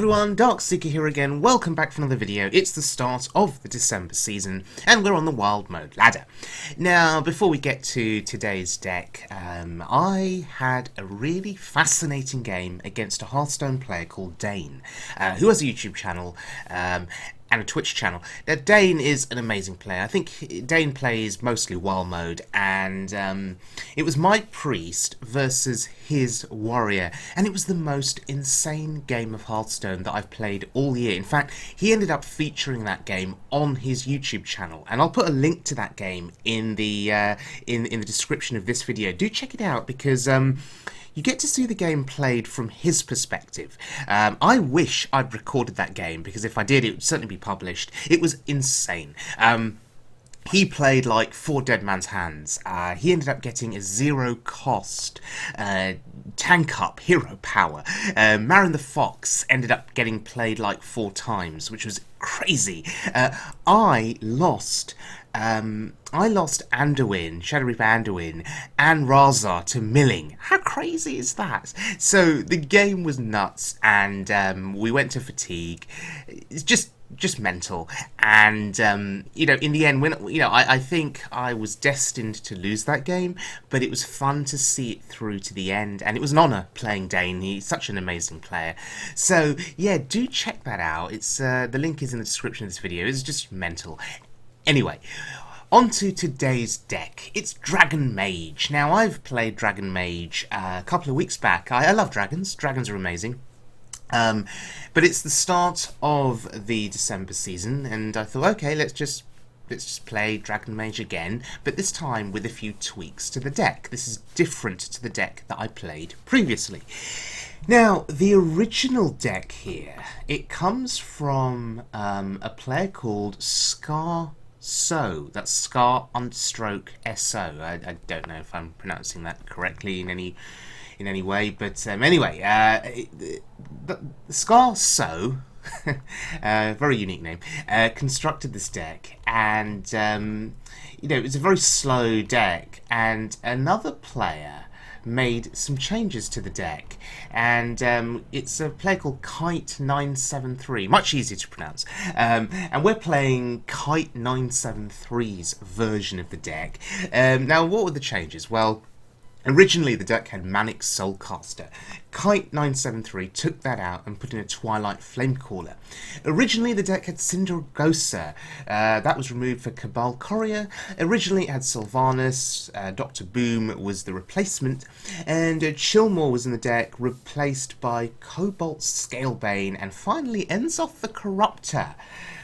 everyone, Darkseeker here again. Welcome back for another video. It's the start of the December season and we're on the wild mode ladder. Now before we get to today's deck, I had a really fascinating game against a Hearthstone player called Dane, who has a YouTube channel and a Twitch channel. Now Dane is an amazing player. I think Dane plays mostly wild mode, and it was my priest versus his warrior, and it was the most insane game of Hearthstone that I've played all year. In fact, he ended up featuring that game on his YouTube channel, and I'll put a link to that game in the in the description of this video. Do check it out because you get to see the game played from his perspective. I wish I'd recorded that game, because if I did, it would certainly be published. It was insane. He played like 4 Dead Man's Hands. He ended up getting a 0 cost tank up hero power. Marin the Fox ended up getting played like 4 times, which was crazy. I lost Anduin, Shadow Reaper Anduin, and Razar to milling. How crazy is that? So the game was nuts, and we went to fatigue. It's just mental. And you know, in the end, when I think I was destined to lose that game, but it was fun to see it through to the end, and it was an honour playing Dane. He's such an amazing player. So yeah, do check that out. It's the link is in the description of this video. It's just mental. Anyway, on to today's deck. It's Dragon Mage. Now, I've played Dragon Mage a couple of weeks back. I love dragons. Dragons are amazing. But it's the start of the December season, and I thought, okay, let's just play Dragon Mage again, but this time with a few tweaks to the deck. This is different to the deck that I played previously. Now, the original deck here, it comes from a player called So, that's Scar_SO. I don't know if I'm pronouncing that correctly in any way, but anyway, Scar So, very unique name, constructed this deck, and you know, it's a very slow deck, and another player made some changes to the deck, and it's a player called Kite973, much easier to pronounce, and we're playing Kite973's version of the deck. Now, what were the changes? Well, originally the deck had Manic Soulcaster. Kite973 took that out and put in a Twilight Flamecaller. Originally the deck had Cindergosa. That was removed for Cabal Courier. Originally it had Sylvanas. Dr. Boom was the replacement. And Chillmore was in the deck, replaced by Cobalt Scalebane. And finally Enzoth the Corruptor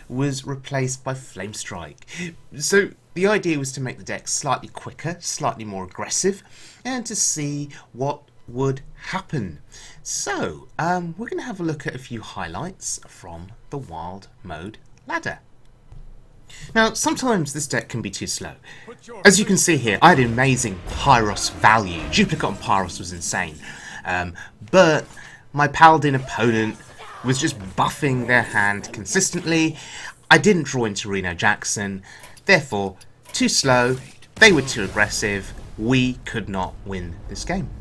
was replaced by Flamestrike. So the idea was to make the deck slightly quicker, slightly more aggressive, and to see what would happen. So, we're going to have a look at a few highlights from the wild mode ladder. Now, sometimes this deck can be too slow. As you can see here, I had amazing Pyros value. Duplicate on Pyros was insane. But my Paladin opponent was just buffing their hand consistently. I didn't draw into Reno Jackson. Therefore, too slow, they were too aggressive, we could not win this game.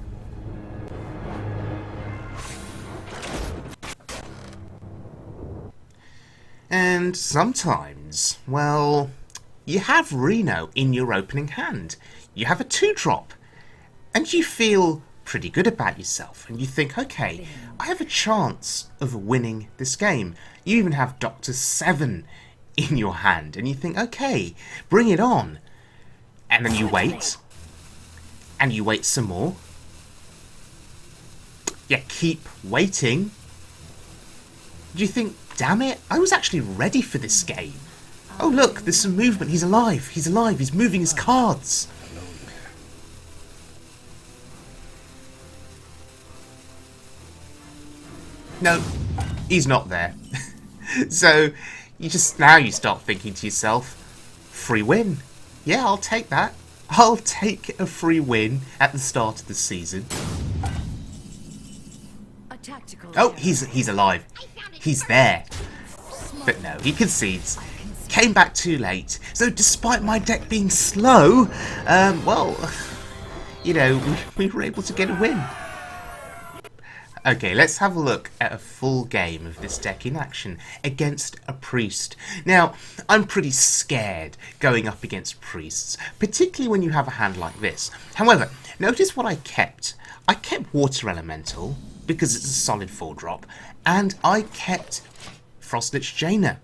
And sometimes, well, you have Reno in your opening hand. You have a 2-drop, and you feel pretty good about yourself, and you think, okay, I have a chance of winning this game. You even have Dr. 7 in your hand, and you think, okay, bring it on. And then you wait, and you wait some more. You keep waiting. You think, damn it, I was actually ready for this game. Oh look, there's some movement, he's alive, he's moving his cards. No, he's not there. So now you start thinking to yourself, free win. Yeah, I'll take that. I'll take a free win at the start of the season. Oh, he's alive. He's there. But no, he concedes. Came back too late. So despite my deck being slow, well, you know, we were able to get a win. Okay, let's have a look at a full game of this deck in action against a priest. Now, I'm pretty scared going up against priests, particularly when you have a hand like this. However, notice what I kept. I kept Water Elemental, because it's a solid 4-drop, and I kept Frostlich Jaina.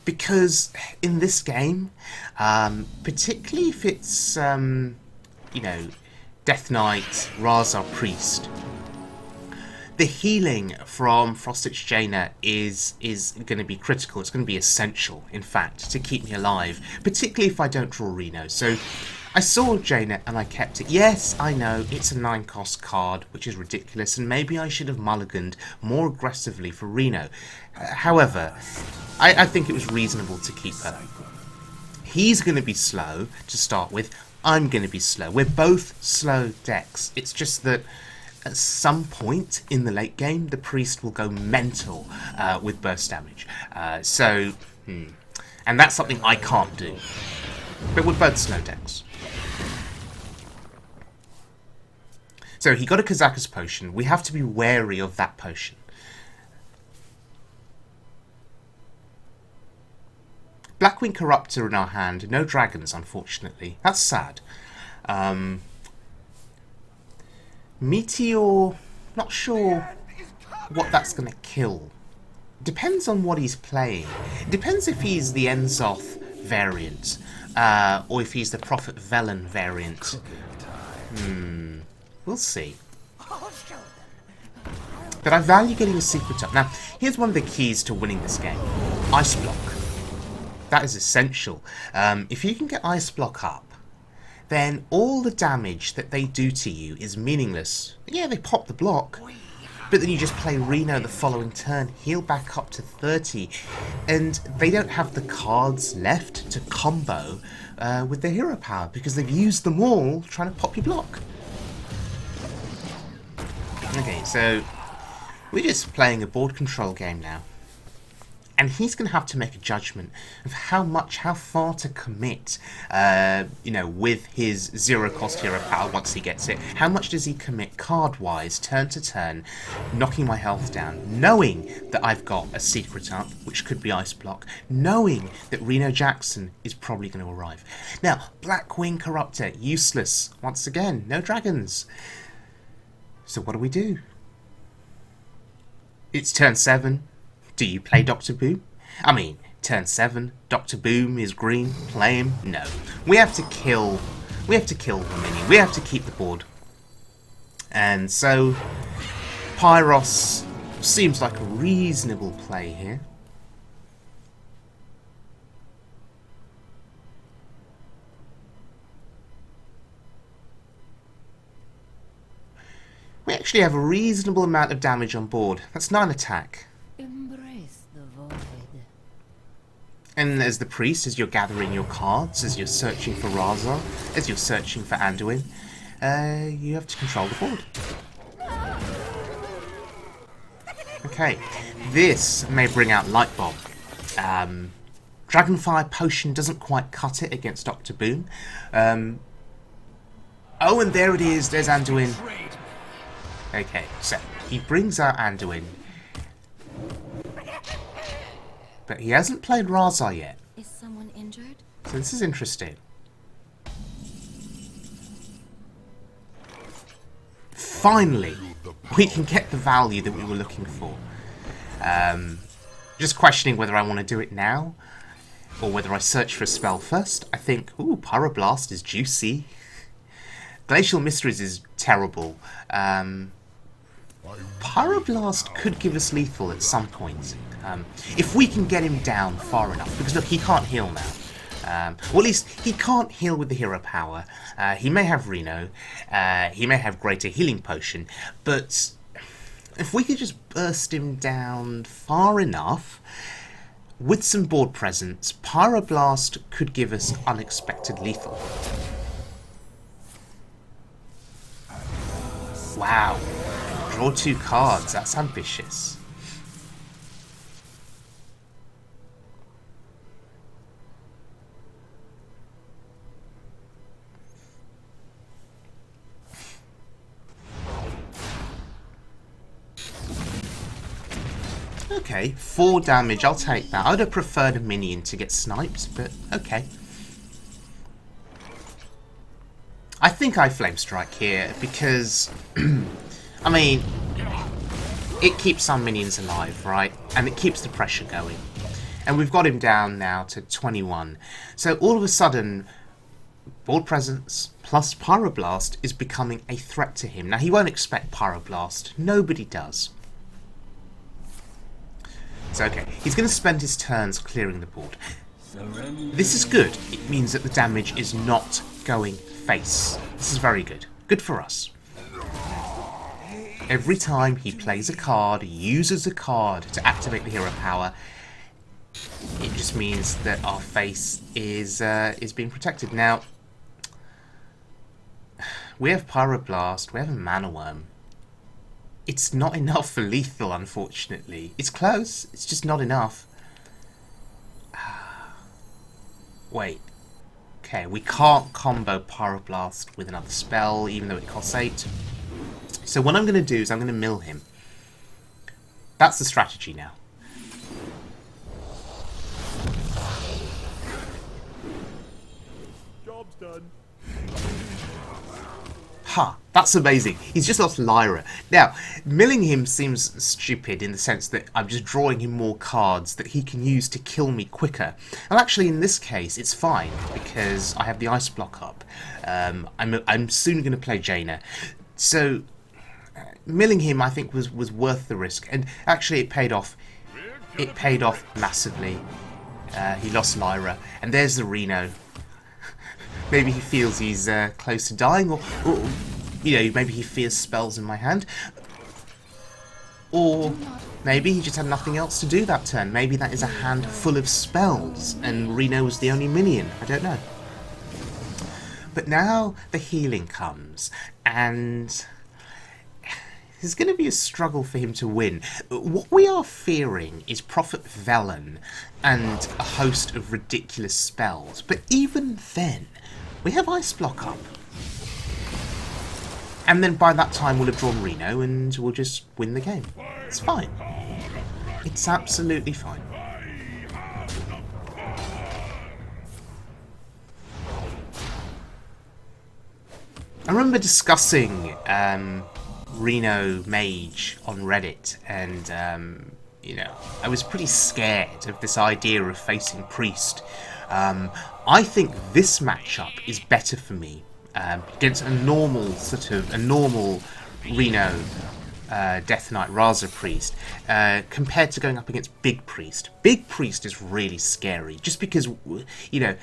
Because in this game, particularly if it's, you know, Death Knight, Raza Priest, the healing from Frostlich Jaina is going to be critical. It's going to be essential, in fact, to keep me alive, particularly if I don't draw Reno. So I saw Jaina and I kept it. Yes, I know, it's a 9-cost card, which is ridiculous, and maybe I should have mulliganed more aggressively for Reno. However, I think it was reasonable to keep her. He's going to be slow to start with. I'm going to be slow. We're both slow decks. It's just that at some point in the late game, the priest will go mental with burst damage. And that's something I can't do. But we're both slow decks. So he got a Kazaka's potion. We have to be wary of that potion. Blackwing Corruptor in our hand. No dragons, unfortunately. That's sad. Meteor, not sure what that's going to kill. Depends on what he's playing. Depends if he's the Enzoth variant, or if he's the Prophet Velen variant. We'll see. But I value getting a secret up. Now, here's one of the keys to winning this game. Ice Block. That is essential. If you can get Ice Block up, then all the damage that they do to you is meaningless. Yeah, they pop the block, but then you just play Reno the following turn, heal back up to 30, and they don't have the cards left to combo with their hero power, because they've used them all trying to pop your block. Okay, so we're just playing a board control game now. And he's going to have to make a judgment of how far to commit, you know, with his 0-cost hero power once he gets it. How much does he commit card-wise, turn to turn, knocking my health down, knowing that I've got a secret up, which could be Ice Block, knowing that Reno Jackson is probably going to arrive. Now, Blackwing Corruptor, useless. Once again, no dragons. So what do? It's turn 7. Do you play Dr. Boom? I mean, turn 7, Dr. Boom is green, play him? No. We have to kill the minion. We have to keep the board. And so, Pyros seems like a reasonable play here. We actually have a reasonable amount of damage on board. That's 9 attack. And as the priest, as you're gathering your cards, as you're searching for Raza, as you're searching for Anduin, you have to control the board. Okay, this may bring out Light Bomb. Dragonfire Potion doesn't quite cut it against Dr. Boom. Oh, and there it is, there's Anduin. Okay, so he brings out Anduin. But he hasn't played Raza yet. Is someone injured? So this is interesting. Finally, we can get the value that we were looking for. Just questioning whether I want to do it now, or whether I search for a spell first. I think, ooh, Pyroblast is juicy. Glacial Mysteries is terrible. Pyroblast could give us lethal at some point. If we can get him down far enough. Because look, he can't heal now. Well, at least he can't heal with the hero power. He may have Reno. He may have greater healing potion. But if we could just burst him down far enough, with some board presence, Pyroblast could give us unexpected lethal. Wow. Draw 2 cards. That's ambitious. Okay, 4 damage, I'll take that. I'd have preferred a minion to get sniped, but okay. I think I Flame Strike here because, I mean, it keeps some minions alive, right? And it keeps the pressure going. And we've got him down now to 21. So all of a sudden, Board Presence plus Pyroblast is becoming a threat to him. Now, he won't expect Pyroblast. Nobody does. So, okay, he's going to spend his turns clearing the board. This is good. It means that the damage is not going face. This is very good. Good for us. Every time he plays a card, uses a card to activate the hero power, it just means that our face is being protected. Now, we have Pyroblast, we have a Mana Worm. It's not enough for lethal, unfortunately. It's close, it's just not enough. Wait. Okay, we can't combo Pyroblast with another spell, even though it costs 8. So what I'm going to do is I'm going to mill him. That's the strategy now. Job's done. Ha! That's amazing. He's just lost Lyra. Now, milling him seems stupid in the sense that I'm just drawing him more cards that he can use to kill me quicker. Well, actually, in this case, it's fine because I have the ice block up. I'm soon going to play Jaina. So, milling him, I think, was worth the risk. And actually, it paid off. It paid off massively. He lost Lyra. And there's the Reno. Maybe he feels he's close to dying, or, you know, maybe he fears spells in my hand. Or maybe he just had nothing else to do that turn. Maybe that is a hand full of spells, and Reno was the only minion. I don't know. But now the healing comes, and there's going to be a struggle for him to win. What we are fearing is Prophet Velen and a host of ridiculous spells. But even then, we have Ice Block up. And then by that time we'll have drawn Reno and we'll just win the game. It's fine. It's absolutely fine. I remember discussing Reno Mage on Reddit, and you know, I was pretty scared of this idea of facing Priest. I think this matchup is better for me against a normal Reno Death Knight Raza Priest compared to going up against Big Priest. Big Priest is really scary just because, you know,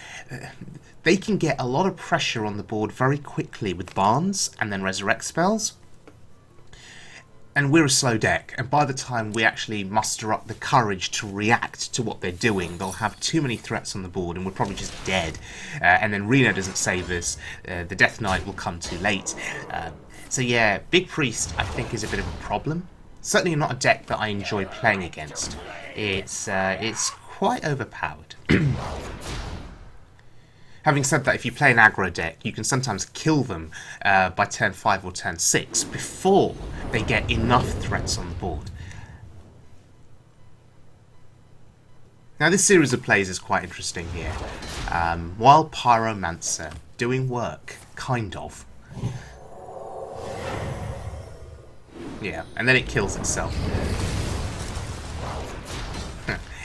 they can get a lot of pressure on the board very quickly with Barnes and then Resurrect spells. And we're a slow deck, and by the time we actually muster up the courage to react to what they're doing, they'll have too many threats on the board and we're probably just dead. And then Reno doesn't save us, the Death Knight will come too late. So yeah, Big Priest I think is a bit of a problem. Certainly not a deck that I enjoy playing against. It's quite overpowered. Having said that, if you play an aggro deck, you can sometimes kill them by turn 5 or turn 6 before they get enough threats on the board. Now this series of plays is quite interesting here. While Pyromancer doing work, kind of. Yeah, and then it kills itself.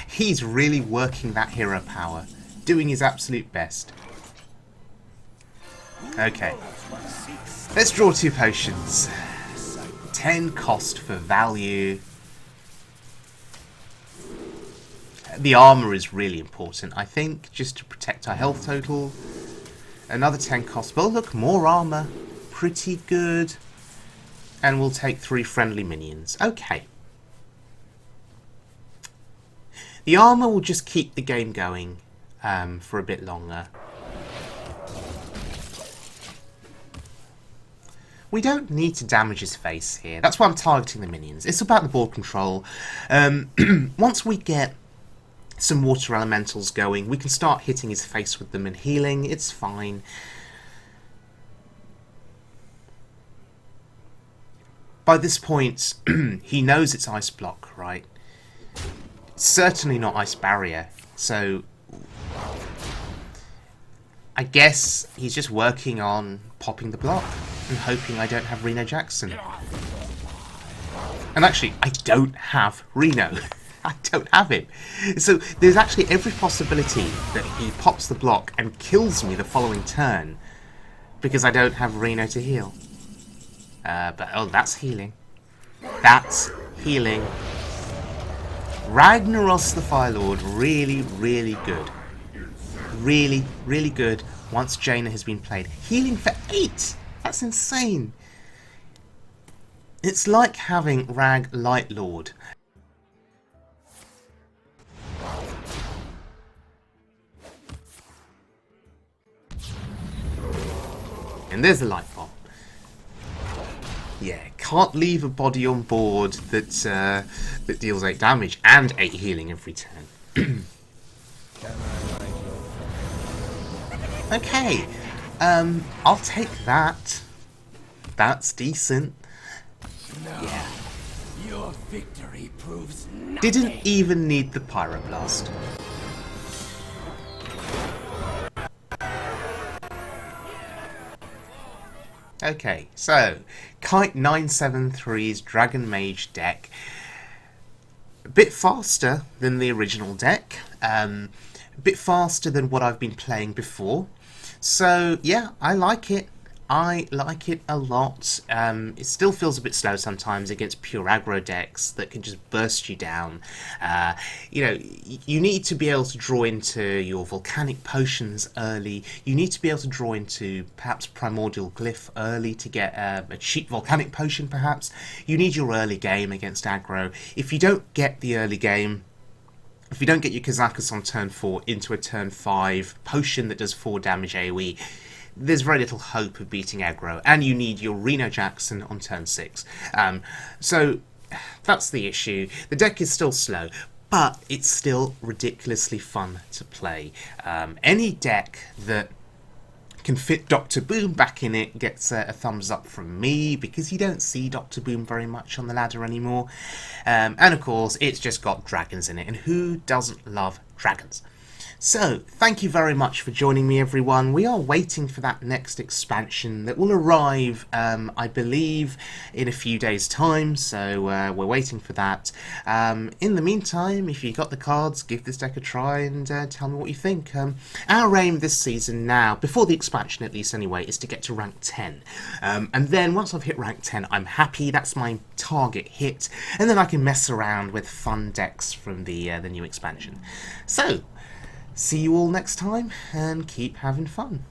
He's really working that hero power, doing his absolute best. Okay, let's draw 2 potions. 10 cost for value. The armor is really important, I think, just to protect our health total. Another 10 cost. Well, look, more armor. Pretty good. And we'll take 3 friendly minions. Okay. The armor will just keep the game going for a bit longer. We don't need to damage his face here. That's why I'm targeting the minions. It's about the board control. Once we get some water elementals going, we can start hitting his face with them and healing. It's fine. By this point, he knows it's ice block, right? Certainly not Ice Barrier. So I guess he's just working on popping the block and hoping I don't have Reno Jackson. And actually, I don't have Reno. I don't have him. So there's actually every possibility that he pops the block and kills me the following turn because I don't have Reno to heal. But oh, that's healing. That's healing. Ragnaros the Firelord, really, really good. Really, really good once Jaina has been played. Healing for 8! That's insane. It's like having Rag Lightlord. And there's the light bomb. Yeah, can't leave a body on board that that deals 8 damage and 8 healing every turn. Okay, I'll take that. That's decent. No, yeah. Your victory proves nothing. Didn't even need the Pyroblast. Okay, so Kite973's Dragon Mage deck. A bit faster than the original deck. A bit faster than what I've been playing before. So yeah, I like it. I like it a lot. It still feels a bit slow sometimes against pure aggro decks that can just burst you down. You know, you need to be able to draw into your volcanic potions early. You need to be able to draw into perhaps primordial glyph early to get a cheap volcanic potion perhaps. You need your early game against aggro. If you don't get the early game, if you don't get your Kazakus on turn 4 into a turn 5 potion that does 4 damage AoE, there's very little hope of beating aggro, and you need your Reno Jackson on turn 6. So that's the issue. The deck is still slow, but it's still ridiculously fun to play. Any deck that can fit Dr. Boom back in it gets a thumbs up from me, because you don't see Dr. Boom very much on the ladder anymore. And of course, it's just got dragons in it, and who doesn't love dragons? So, thank you very much for joining me, everyone. We are waiting for that next expansion that will arrive, I believe, in a few days' time, so we're waiting for that. In the meantime, if you got the cards, give this deck a try and tell me what you think. Our aim this season now, before the expansion at least anyway, is to get to rank 10. And then, once I've hit rank 10, I'm happy. That's my target hit. And then I can mess around with fun decks from the new expansion. So, see you all next time, and keep having fun.